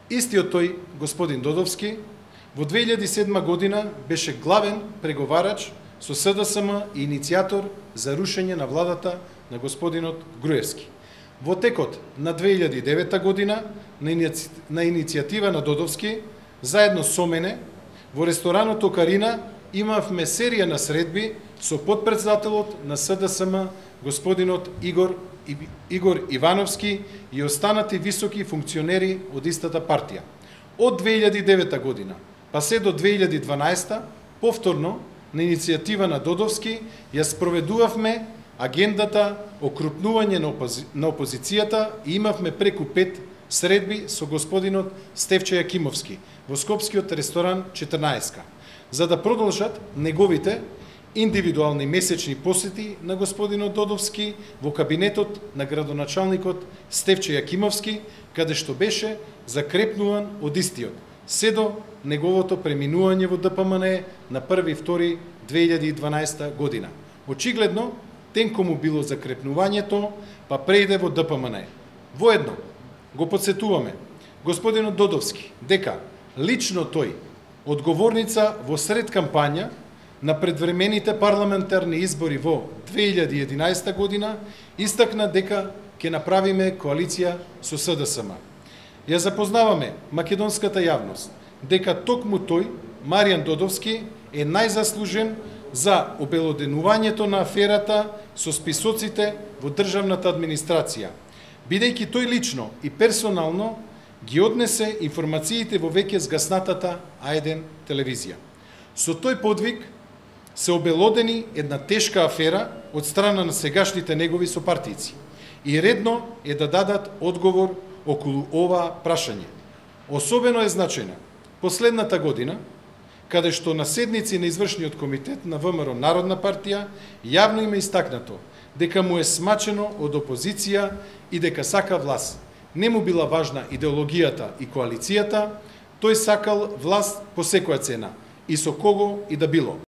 Истиот тој, господин Додовски, во 2007 година беше главен преговарач со СДСМ и иницијатор за рушење на владата на господинот Груевски. Во текот на 2009 година, на иницијатива на Додовски, заедно со мене, во ресторанот Окарина имавме серија на средби со подпредседателот на СДСМ, господинот Игор Ивановски и останати високи функционери од истата партија. Од 2009 година, па се до 2012, повторно, на иницијатива на Додовски, ја спроведувавме агендата окрупнување на опозицијата и имавме преку 5 средби со господинот Стефче Јакимовски во скопскиот ресторан 14, за да продолжат неговите индивидуални месечни посети на господинот Додовски во кабинетот на градоначалникот Стефче Јакимовски, каде што беше закрепнуван од истиот, се до неговото преминување во ДПМН на 1.2.2012 година. Очигледно, тенко му било закрепнувањето, па преиде во ДПМН. Воедно, го подсетуваме господинот Додовски дека лично тој, одговорница во сред кампања на предвремените парламентарни избори во 2011 година, истакна дека ќе направиме коалиција со СДСМ. Ја запознаваме македонската јавност дека токму тој, Маријан Додовски, е најзаслужен за обелоденувањето на аферата со списоците во државната администрација, бидејќи тој лично и персонално ги однесе информациите во веќе згаснатата А1 телевизија. Со тој подвиг се обелодени една тешка афера од страна на сегашните негови сопартици и редно е да дадат одговор околу ова прашање. Особено е значена последната година, каде што на седници на извршниот комитет на ВМРО Народна партија јавно има истакнато дека му е смачено од опозиција и дека сака власт. Не му била важна идеологијата и коалицијата, тој сакал власт по секоја цена и со кого и да било.